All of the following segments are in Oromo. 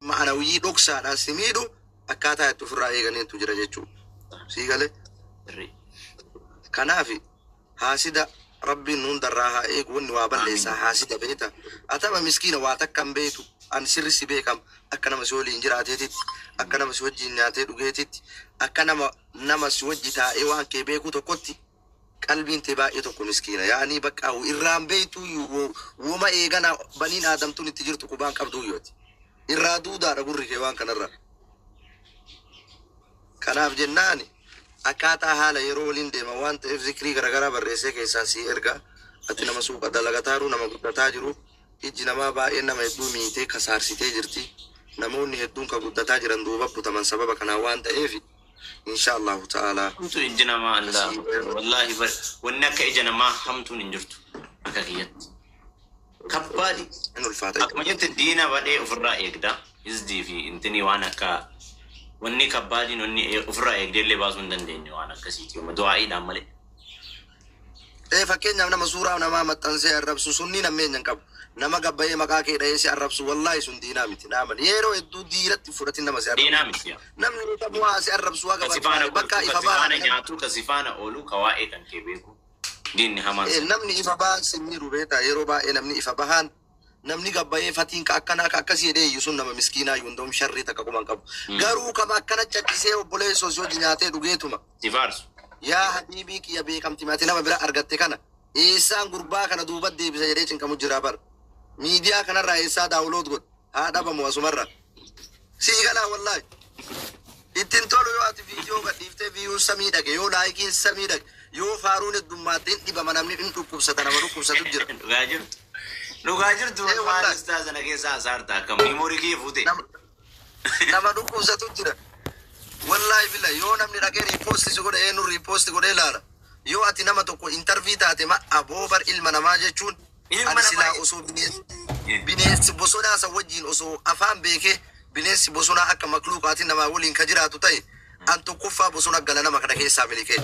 ma'anawii dhoksaadhaan si miidhu akkaataa itti ofirraa eeganiitu jira jechuudha. Sii galee kanaaf haasida rabbiin hundarraa haa eegu wanni waa balleessaa haasida beeta atama miskiina waa takka hin beetu an sirri si beekam akka nama si waliin jiraateetitti akka nama si wajjiin nyaatee dhugeetitti akka nama si wajji taa'ee waan kee beekuu tokkotti qalbiin tee baay'ee tokko miskiina yaani bakka irraan beeytu woma eegana baniin aadamtuun itti jirtu qubaan qabduu yooti irraa duudaadha gurri kee waan kanarra kanaaf jennaani akkaataa haala yeroo waliin deema waan ta'eef zikrii garagaraa barreessee keessaa si erga ati nama suuqa dalagataaru nama guddataa jiru ijji namaa baay'ee nama hedduu miitee kasaarsitee jirti namoonni hedduun ka guddataa jiran duuba butaman sababa kanaa waan ta'eef inshaallahu ta'ala hamtu ijji namaa Allah wallahi wanni akka ija namaa hamtuun hin jirtu akka kiyyatti kabbaadi akkuma jette diina badhee ofirraa eegda izdii fi intini waan akka wanni kabbaadiin wanni ofirraa eegdeellee baasuu hin dandeenye waan akkasiiti yooma du'aa'iidhaan malee. Fakkeenyaaf nama suuraa namaa maxxansee arrabsu sunni nameen hin qabu. Nama gabbayee maqaa kee dhahee si arrabsu wallahi sun diinaa miti naaman yeroo hedduu diiratti fudhatin nama si arrabsu. Diinaa miti yaa. Namni tabu'aa si arrabsu waa gabaatu bakka ifa ba'a. Kasifaana nyaatu kasifaana oolu ka waa'ee kan kee beeku diinni hamaan. Namni ifa bahan sinni rubeeta yeroo baay'ee namni ifa bahan namni gabbayee fatiin ka akkanaa ka akkasii hedee sun nama miskiinaa yundoom sharrii takka quban qabu. Garuu kama akkana caccisee obboleessoo si hojii nyaatee dhugeetuma. Si faarsu. Yaa habiibii kiyya beekamti maati nama bira argatte kana eessaan gurbaa kana duuba deebisa jedhee cinqamu jira bar. Miidiyaa kanarraa eessaa daawulood godhe haa dhabamu asumarra. Sii galaa wallahi. Ittiin tolu yoo ati viidiyoo gadhiiftee viiyuun samii dhage yoo laayikiin samii dhage yoo faaruun heddummaatti hin dhibama namni hin dhukkubsata nama dhukkubsatu jira. Dhugaa jirtu. Dhugaa jirtu waan istaazana keessaa asaarta akka miimoorii kee fuute. Nama dhukkubsatu jira. Wallahi bila yoo namni dhaqee riipoosti si godhe eenyu riipoosti godhee laala. Yoo ati nama tokko intarvii taate ma aboobar ilma namaa jechuun ani silaa osoo bineensi bosonaa san wajjiin osoo afaan beekee bineensi bosonaa akka makluuqaatiin namaa waliin ka jiraatu ta'e an tokkoffaa bosona gala nama kana keessaa milikee.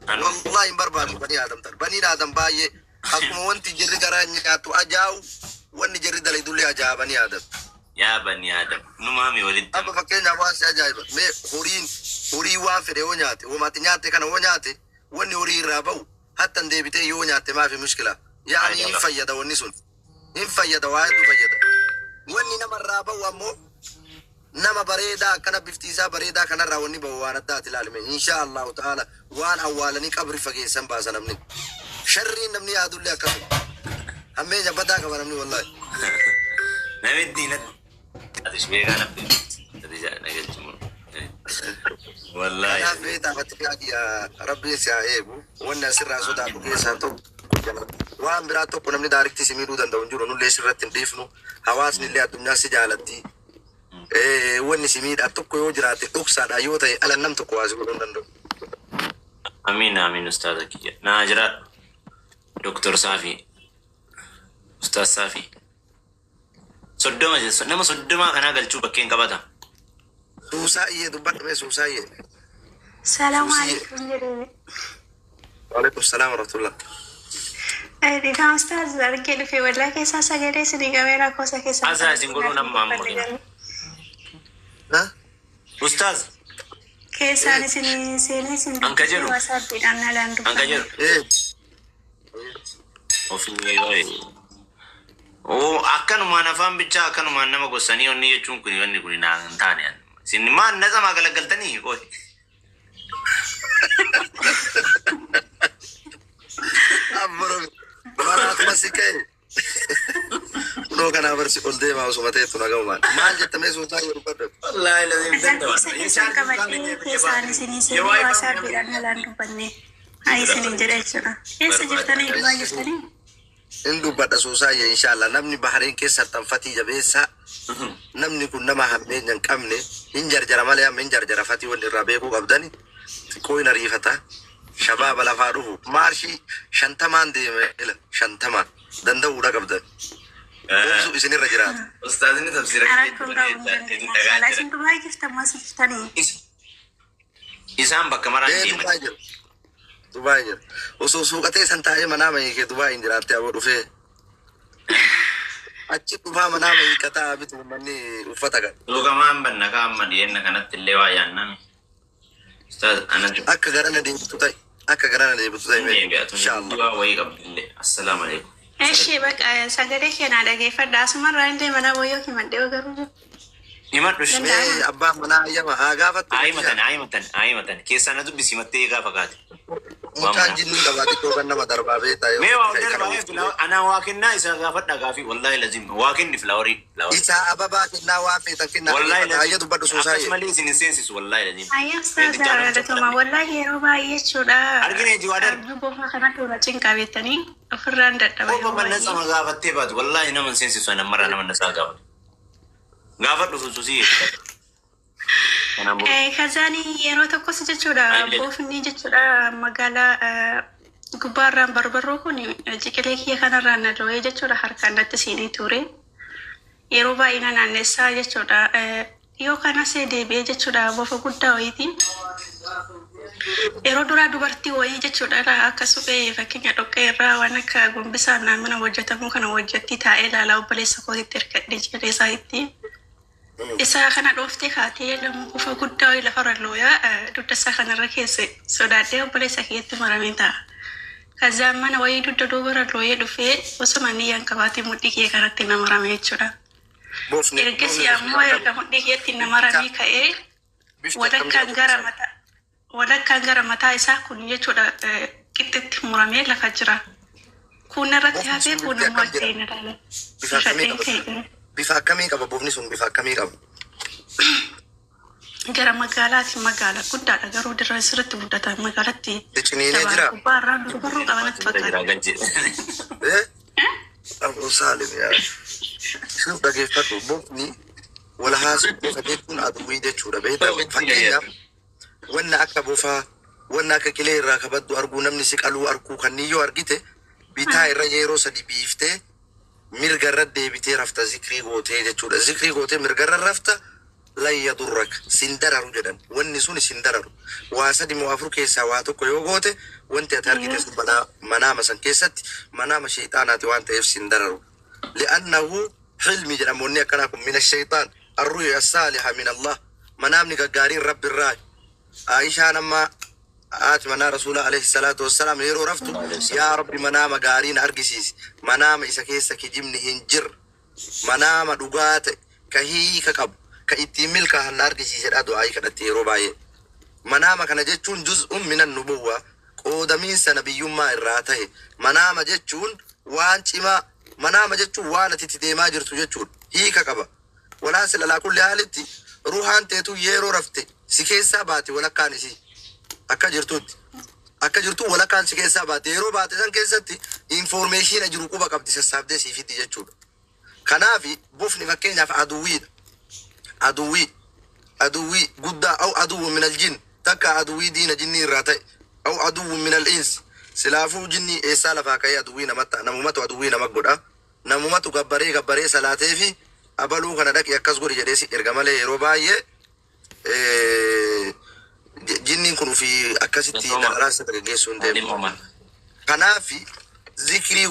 Wallahi hin barbaadu banii aadamtan. Banii aadam baay'ee akkuma wanti jirri garaa nyaatu ajaa'u wanni jirri dalaydullee ajaa'abanii aadam. Yaa banii aadam numaami walitti. Amma fakkeenyaaf waan si ajaa'iba mee horii waan fedhe yoo nyaate womaati nyaatte kana yoo nyaate wanni horii irraa ba'u hattan deebitee yoo nyaatte maafi mushkila yaani hin fayyada wanni sun hin fayyada waa hedduu fayyada wanni namarraa ba'u ammoo nama bareedaa akkana bifti isaa bareedaa kanarraa wanni ba'u waan addaati ilaalime insha allahu ta'ala waan awwaalanii qabri fageessan baasa namni sharriin namni yaadullee akkasuma hammeenya badaa qaba namni wallahi namitti natti ati beekaa nafti ati nagalchimu wallahi kanaaf beetaa fattikaati rabbiin si haa eegu wanni asirraa sodaatu keessaa tokko waan biraa tokko namni daarikti si miidhuu danda'u hin jiru nullee sirratti hin dhiifnu hawaasni illee addunyaa si jaalatti wanni si miidhaa tokko yoo jiraate dhoksaadha yoo ta'e ala nam tokko waasi godhuu hin danda'u. Amiin amiin ustaaza kiyya naa jira Doktor Saafii Ustaaz Saafii soddoma jechuun nama soddomaa kanaa galchuu bakkeen qabata. Suusaa iyyee dubbadhame suusaa iyyee. Salaamu alaikum jedhame. Waalaikum salaam warahmatullah. Rifaa ustaaz argee dhufee wallaa keessaa sagalee isinii qabee rakkoosa keessaa. Asaa isin godhuu nama amma. Ustaaz. Keessaan isinii seenee isin Anka jedhu. wasaabbiidhaan alaan dubbanne. Anka jedhu. Ofiin yoo akkanumaan afaan bichaa akkanumaan nama gossanii onni jechuun kun wanni kun naa hin taane isin maan nasamaa galagaltanii qoy. Maraatuma si ka'e. Kunoo kanaa barsi ol deemaa osuma ta'etu nagahumaan. Maal jettamee suusaa yoo dubbadhu? Wallaahi laziin Isa keessaa qabadhee keessaan isinii seenee wasaabbiidhaan alaan dubbanne. Haa isiniin jedha jechuudha. Eessa jirtanii dhufaa jirtanii? In dubbadha suusaa iyyee inshallah namni bahareen keessa tanfatii jabeessaa namni kun nama hammeenya hin qabne hin jarjara malee amma hin jarjara fatii wanni irraa beekuu qabdani xiqqoo hin ariifata shabaaba lafaa dhufu maarshii shantamaan deeme ila shantamaan danda'uudha qabdan obsu isinirra jiraata. Ustaazinni tafsira Rakkoon qabu dandeenya. Isin dhufaa jirtamoo as jirtanii? isaan bakka maraan deeman. Dubaay jira. Dubaay jira. Osoo suuqatee san taa'ee manaa mayikee Dubaay hin jiraatte aboo dhufee. achi dhufaa manaa hiikataa bitu manni uffata kan. Dhugamaan banna kaamma dhiyenna kanatti illee waa yaanname. Ustaaz anatu. Akka garana deebitu ta'e. Akka garana deebitu ta'e. Inshallah. Du'a wayii qabdillee. Assalaamu alaikum. Eshi bakka sagalee keenyaa dhageeffadha. Asumarraa illee mana wayyoo himadhee garuu. Himadhu shi. Abbaan manaa ayyama haa gaafatu. Aayimatan. Keessaa na dubbisi mattee gaafa kaate. Mucaan jinni qabaate tooban nama darbaa beektaa yoo. Mee waa darbaa ana waa kennaa isaa gaafadha gaafii wallahi lazim waa kenni filaaworii. Isaa ababaa kennaa waa feetan kennaa. Wallahi ayya dubbadhu suusaa akkasumas malee isin seensisu wallahi lazim. Ayyaa saagaadhatuma wallahi yeroo baay'ee jechuudha. Argina ijoo adar. Bofa kanatti wala cinqaa beektanii ofirraan dadhabaa. Bofa manna sama gaafattee baatu wallahi nama seensisu namarraa nama nasaa gaafatu. Gaafadhu suusii. Kazani yeroo tokkos jechuudha boofni jechuudha magaalaa gubbaarraan barbarroo kun jiqilee kiyya kanarraan na dhoo'ee jechuudha harkaan natti siinii ture yeroo baay'ina naannessaa jechuudha yoo kanas deebi'ee jechuudha boofa guddaa wayitiin yeroo duraa dubartii wayii jechuudha akka suphee fakkeenya dhoqqee irraa waan akka gombisaan naannoo hojjetamu kana hojjetti taa'ee ilaalaa obboleessa kootitti ergadhe jedhee isaa ittiin. Isa kana dhooftee kaatee lamu kufa guddaa wayii lafarra looyaa dugda isaa kanarra keessa sodaadhee obboleessa keetti maramee ta'a. Kazaan mana wayii dugda duubarra looyee dhufee osuma niyyaan qabaatee mudhii kee kanatti na marame jechuudha. Ergasii ammoo erga mudhii keetti na maramee ka'ee walakkaan gara mataa isaa kun jechuudha qixxitti muramee lafa jira. Kun irratti hafee kun immoo achii na dhaala. Bifa akkamii qaba boofni sun bifa akkamii qaba? Gara magaalaati magaala guddaadha garuu dirree sirriitti guddata magaalatti. Ciniinee jira. Gubbaarraan barbarroo qabanatti fakkaata. Abu Salim yaa. Sun dhageeffatu boofni wala haasu bofa jechuun aduwwii jechuudha beektaa fakkeenyaaf wanna akka bofaa wanna akka qilee irraa kabaddu arguu namni si qaluu arguu kanniyyoo argite bitaa irra yeroo sadi biiftee mirgarra deebitee rafta zikrii gootee jechuudha. Zikrii gootee mirgarra rafta lan yadurrak sin dararu jedhan. Wanni sun sin dararu. Waa sadi moo afur keessaa waa tokko yoo goote wanti ati argite sun manaama san keessatti manaama shayxaanaati waan ta'eef sin dararu. Li'annahu hilmi jedhamoonni akkanaa kun mina shayxaan arruya assaaliha min Allah manaamni gaggaariin rabbi irraa. Aishaan amma آتمنا رسول الله عليه الصلاة والسلام يرو رفتو يا ربي منام غارين أرجسيس منام إسكيس كجمن هنجر منام دوغات كهي كقب كإتميل كهن أرجسيس الأدعاء كنتيرو باي منام كان جتون جزء من النبوة قدمين سنبي ما الراته منام جتون وانشما منام جتون وانا تتديما جرتو جتون هي كقب ولا سل على كل حالتي روحان تيتو يرو رفتي سكيسا باتي ولا كانسي akka jirtu wala kaan si keessaa baate yeroo baate san keessatti information jiru quba qabdi sassaabdee siifiddi jechuudha. Kanaaf bofni fakkeenyaaf aduwwii guddaa au aduwwu min aljin takka aduwwii diina jinnii irraa ta'e au aduwwu min al'ins silaafuu jinnii eessaa lafaa ka'ee aduwwii namumatu aduwwii nama godha namumatu gabbaree salaatee fi abaluu kana dhaqi akkas godhi jedhee si erga malee yeroo baay'ee jinniin kun fi akkasitti dararaa isa dargaggeessuun deemu. Kanaaf zikrii